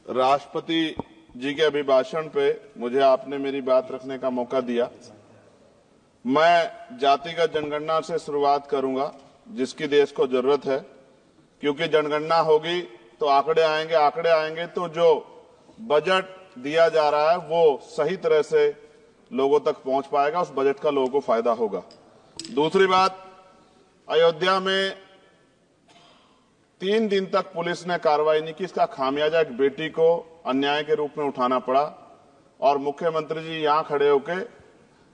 राष्ट्रपति जी के अभिभाषण पे मुझे आपने मेरी बात रखने का मौका दिया। मैं जातिगत जनगणना से शुरुआत करूंगा, जिसकी देश को जरूरत है, क्योंकि जनगणना होगी तो आंकड़े आएंगे तो जो बजट दिया जा रहा है वो सही तरह से लोगों तक पहुंच पाएगा, उस बजट का लोगों को फायदा होगा। दूसरी बात, अयोध्या में 3 दिन तक पुलिस ने कार्रवाई नहीं की, इसका खामियाजा एक बेटी को अन्याय के रूप में उठाना पड़ा और मुख्यमंत्री जी यहां खड़े होकर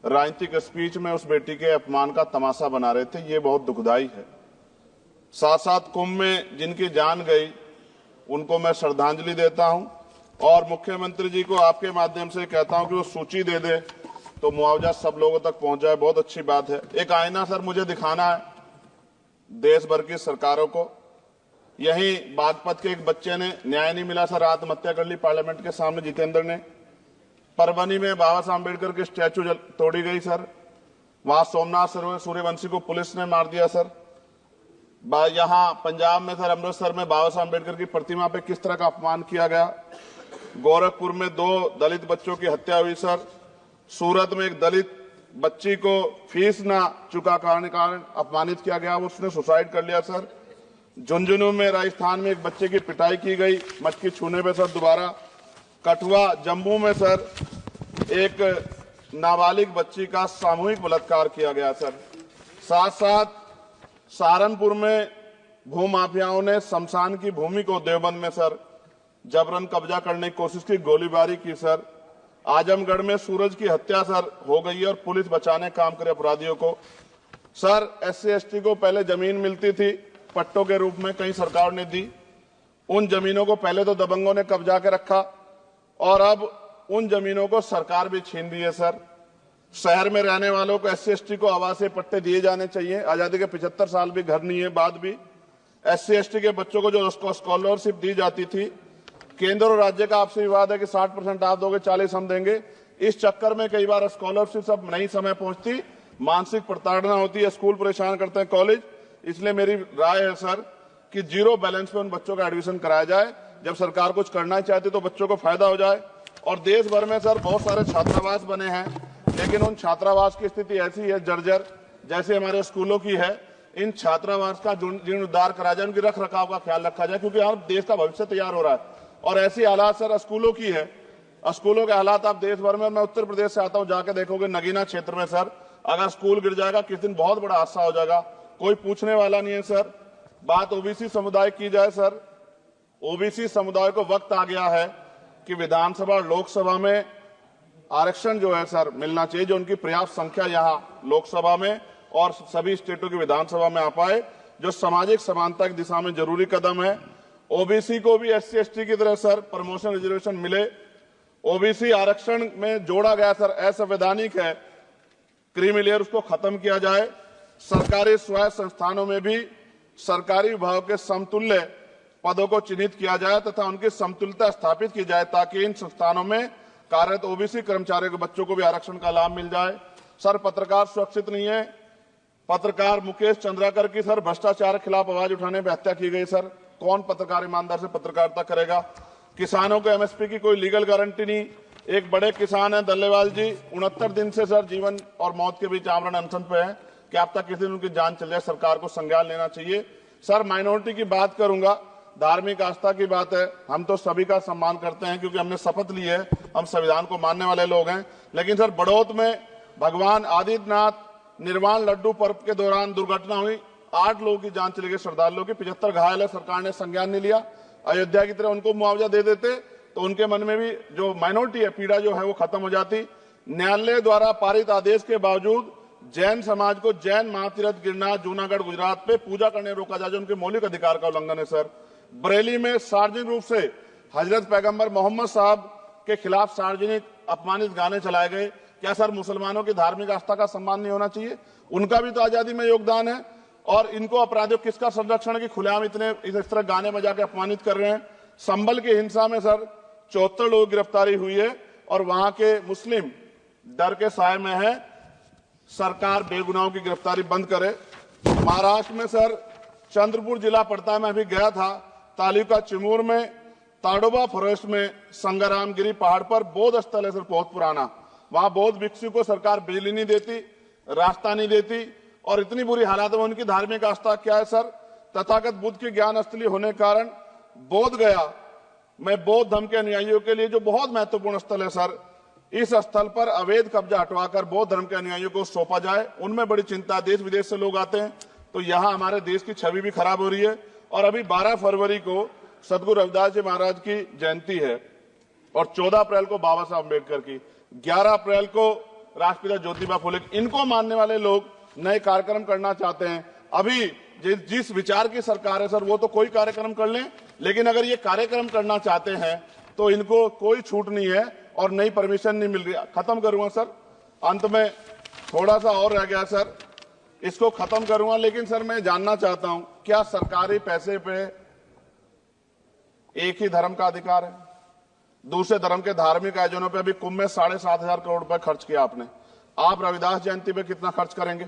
राजनीतिक स्पीच में उस बेटी के अपमान का तमाशा बना रहे थे। ये बहुत दुखदाई है। साथ साथ कुंभ में जिनकी जान गई उनको मैं श्रद्धांजलि देता हूं और मुख्यमंत्री जी को आपके माध्यम से कहता हूं कि वो सूची दे दे तो मुआवजा सब लोगों तक पहुंच जाए। बहुत अच्छी बात है। एक आईना सर मुझे दिखाना है देश भर की सरकारों को। यही बागपत के एक बच्चे ने न्याय नहीं मिला सर, आत्महत्या कर ली पार्लियामेंट के सामने, जितेंद्र ने। परभनी में बाबा साहब अम्बेडकर की स्टैचू तोड़ी गई सर, वहां सोमनाथ सूर्यवंशी को पुलिस ने मार दिया सर। यहां पंजाब में सर, अमृतसर में बाबा साहब अम्बेडकर की प्रतिमा पे किस तरह का अपमान किया गया। गोरखपुर में 2 दलित बच्चों की हत्या हुई सर। सूरत में एक दलित बच्ची को फीस ना चुका कारण अपमानित किया गया, उसने सुसाइड कर लिया सर। झुंझुनू में राजस्थान में एक बच्चे की पिटाई की गई मटकी छूने पे सर दोबारा। कठुआ जम्मू में सर एक नाबालिग बच्ची का सामूहिक बलात्कार किया गया सर। साथ साथ सहारनपुर में भूमाफियाओं ने शमशान की भूमि को देवबंद में सर जबरन कब्जा करने की कोशिश की, गोलीबारी की सर। आजमगढ़ में सूरज की हत्या सर हो गई और पुलिस बचाने काम करे अपराधियों को। सर SC/ST को पहले जमीन मिलती थी पट्टों के रूप में, कई सरकार ने दी। उन जमीनों को पहले तो दबंगों ने कब्जा के रखा और अब उन जमीनों को सरकार भी छीन रही है सर। शहर में रहने वालों को SC/ST को आवासीय पट्टे दिए जाने चाहिए। आजादी के 75 साल भी घर नहीं है, बाद भी SC/ST के बच्चों को जो स्कॉलरशिप दी जाती थी, केंद्र और राज्य का आपसी विवाद है कि 60% आप दोगे, 40 हम देंगे। इस चक्कर में कई बार स्कॉलरशिप सब नहीं समय पहुंचती, मानसिक प्रताड़ना होती है, स्कूल परेशान करते हैं, कॉलेज। इसलिए मेरी राय है सर कि 0 बैलेंस पे उन बच्चों का एडमिशन कराया जाए। जब सरकार कुछ करना चाहती तो बच्चों को फायदा हो जाए। और देश भर में सर बहुत सारे छात्रावास बने हैं, लेकिन उन छात्रावास की स्थिति ऐसी है जर्जर, जैसे हमारे स्कूलों की है। इन छात्रावास का जीर्णोद्धार करा जाए, उनकी रख रखाव का ख्याल रखा जाए, क्योंकि यहाँ देश का भविष्य तैयार हो रहा है। और ऐसी हालात सर स्कूलों की है। स्कूलों के हालात आप देश भर में, मैं उत्तर प्रदेश से आता हूँ, जाके देखोगे नगीना क्षेत्र में सर अगर स्कूल गिर जाएगा किस दिन बहुत बड़ा हादसा हो जाएगा, कोई पूछने वाला नहीं है सर। बात OBC समुदाय की जाए सर, OBC समुदाय को वक्त आ गया है कि विधानसभा और लोकसभा में आरक्षण जो है सर मिलना चाहिए, जो उनकी पर्याप्त संख्या यहाँ लोकसभा में और सभी स्टेटों की विधानसभा में आ पाए, जो सामाजिक समानता की दिशा में जरूरी कदम है। OBC को भी SC/ST की तरह सर प्रमोशन रिजर्वेशन मिले। OBC आरक्षण में जोड़ा गया सर असंवैधानिक है, क्रीमी लेयर उसको खत्म किया जाए। सरकारी स्वायत्त संस्थानों में भी सरकारी विभाग के समतुल्य पदों को चिन्हित किया जाए तथा उनकी समतुल्यता स्थापित की जाए, ताकि इन संस्थानों में कार्यरत OBC कर्मचारियों के बच्चों को भी आरक्षण का लाभ मिल जाए। सर पत्रकार सुरक्षित नहीं है। पत्रकार मुकेश चंद्राकर की सर भ्रष्टाचार के खिलाफ आवाज उठाने पर हत्या की गई सर। कौन पत्रकार ईमानदार से पत्रकारिता करेगा। किसानों को MSP की कोई लीगल गारंटी नहीं। एक बड़े किसान है दल्लेवाल जी, 69 दिन से सर जीवन और मौत के बीच आमरण अनशन पे है। क्या अब तक किसी दिन उनकी जान चल जाए, सरकार को संज्ञान लेना चाहिए। सर माइनॉरिटी की बात करूंगा, धार्मिक आस्था की बात है, हम तो सभी का सम्मान करते हैं क्योंकि हमने शपथ ली है, हम संविधान को मानने वाले लोग हैं। लेकिन सर बड़ौत में भगवान आदित्यनाथ निर्वाण लड्डू पर्व के दौरान दुर्घटना हुई, 8 लोगों की जान चली गई, श्रद्धालुओं की 75 घायल है, सरकार ने संज्ञान नहीं लिया। अयोध्या की तरह उनको मुआवजा दे देते तो उनके मन में भी जो माइनॉरिटी है पीड़ा जो है वो खत्म हो जाती। न्यायालय द्वारा पारित आदेश के बावजूद जैन समाज को जैन महातीर्थ गिरनार जूनागढ़ गुजरात पे पूजा करने रोका जाए, जो उनके मौलिक अधिकार का उल्लंघन है सर। बरेली में सार्वजनिक रूप से हजरत पैगंबर मोहम्मद साहब के खिलाफ सार्वजनिक अपमानित गाने चलाए गए। क्या सर मुसलमानों की धार्मिक आस्था का सम्मान नहीं होना चाहिए? उनका भी तो आजादी में योगदान है। और इनको अपराधियों किसका संरक्षण है कि खुलेआम इतने इस तरह गाने बजा के अपमानित कर रहे हैं। संभल की हिंसा में सर 74 लोगों की गिरफ्तारी हुई है और वहां के मुस्लिम डर के साए में है। सरकार बेगुनाहों की गिरफ्तारी बंद करे। महाराष्ट्र में सर चंद्रपुर जिला पड़ता है, मैं अभी गया था, तालुका चिमूर में ताडोबा फॉरेस्ट में संग्रामगिरी पहाड़ पर बौद्ध स्थल है सर, बहुत पुराना। वहां बौद्ध भिक्षु को सरकार बिजली नहीं देती, रास्ता नहीं देती, और इतनी बुरी हालात में उनकी धार्मिक आस्था क्या है सर? तथागत बुद्ध की ज्ञान स्थली होने के कारण बोध गया में बौद्ध धर्म के अनुयायियों के लिए जो बहुत महत्वपूर्ण स्थल है सर, इस स्थल पर अवैध कब्जा हटवाकर बौद्ध धर्म के अनुयायियों को सौंपा जाए। उनमें बड़ी चिंता, देश विदेश से लोग आते हैं, तो यहाँ हमारे देश की छवि भी खराब हो रही है। और अभी 12 फरवरी को सदगुरु रविदास जी महाराज की जयंती है और 14 अप्रैल को बाबा साहब अम्बेडकर की, 11 अप्रैल को राष्ट्रपिता ज्योतिबा फुले। इनको मानने वाले लोग नए कार्यक्रम करना चाहते हैं। अभी जिस विचार की सरकार है सर, वो तो कोई कार्यक्रम कर लें, लेकिन अगर ये कार्यक्रम करना चाहते हैं तो इनको कोई छूट नहीं है और नई परमिशन नहीं मिल रही। खत्म करूंगा सर, अंत में थोड़ा सा और रह गया सर, इसको खत्म करूंगा। लेकिन सर मैं जानना चाहता हूं, क्या सरकारी पैसे पे एक ही धर्म का अधिकार है? दूसरे धर्म के धार्मिक आयोजनों पे अभी कुंभ में 7,500 करोड़ रुपए खर्च किया आपने। आप रविदास जयंती पे कितना खर्च करेंगे?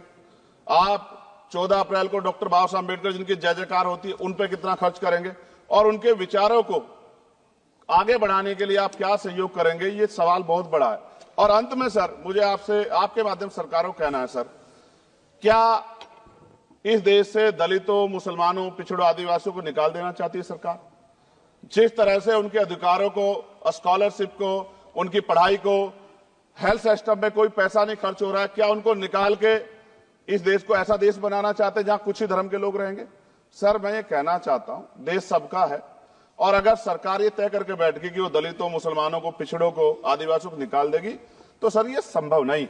आप 14 अप्रैल को डॉक्टर बाबा साहब अम्बेडकर जिनकी जय जयकार होती है, उन पे कितना खर्च करेंगे? और उनके विचारों को आगे बढ़ाने के लिए आप क्या सहयोग करेंगे? ये सवाल बहुत बड़ा है। और अंत में सर, मुझे आपसे, आपके माध्यम से सरकारों को कहना है सर, क्या इस देश से दलितों, मुसलमानों, पिछड़ों, आदिवासियों को निकाल देना चाहती है सरकार? जिस तरह से उनके अधिकारों को, स्कॉलरशिप को, उनकी पढ़ाई को, हेल्थ सिस्टम में कोई पैसा नहीं खर्च हो रहा है, क्या उनको निकाल के इस देश को ऐसा देश बनाना चाहते हैं जहां कुछ ही धर्म के लोग रहेंगे? सर मैं ये कहना चाहता हूं, देश सबका है, और अगर सरकार ये तय करके बैठ गई कि वो दलितों, मुसलमानों को, पिछड़ों को, आदिवासियों को निकाल देगी, तो सर ये संभव नहीं।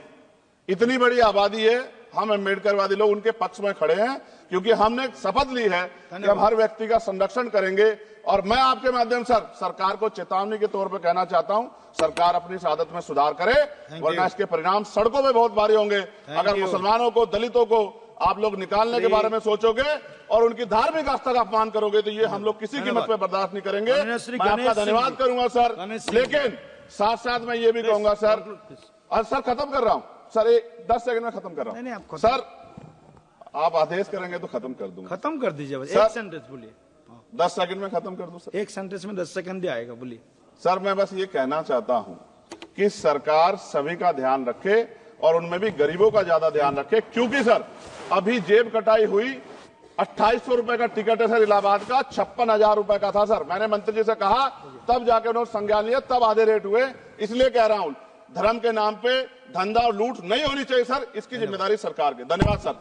इतनी बड़ी आबादी है, हम अम्बेडकरवादी लोग उनके पक्ष में खड़े हैं, क्योंकि हमने शपथ ली है कि हम हर व्यक्ति का संरक्षण करेंगे। और मैं आपके माध्यम से सरकार को चेतावनी के तौर पर कहना चाहता हूं, सरकार अपनी इस आदत में सुधार करे, वरना इसके परिणाम सड़कों में बहुत भारी होंगे। अगर मुसलमानों को, दलितों को आप लोग निकालने के बारे में सोचोगे और उनकी धार्मिक आस्था का अपमान करोगे, तो ये हम लोग किसी कीमत पे बर्दाश्त नहीं करेंगे। मैं आपका धन्यवाद करूंगा सर, लेकिन साथ साथ मैं ये भी कहूंगा सर, और सर खत्म कर रहा हूं सर, 10 सेकंड में खत्म कर रहा हूं सर, आप आदेश करेंगे तो खत्म कर दूंगा। खत्म कर दीजिए, एक सेंटेंस बोलिए। 10 सेकंड में खत्म कर दूं सर? एक सेंटेंस में 10 सेकंड आएगा, बोलिए सर। मैं बस ये कहना चाहता हूं कि सरकार सभी का ध्यान रखे और उनमें भी गरीबों का ज्यादा ध्यान रखे, क्योंकि सर अभी जेब कटाई हुई, 2800 रुपए का टिकट है सर इलाहाबाद का, 56,000 रुपए का था सर। मैंने मंत्री जी से कहा, तब जाके उन्होंने संज्ञान लिया, तब आधे रेट हुए। इसलिए कह रहा हूं, धर्म के नाम पे धंधा और लूट नहीं होनी चाहिए सर, इसकी जिम्मेदारी सरकार की। धन्यवाद सर।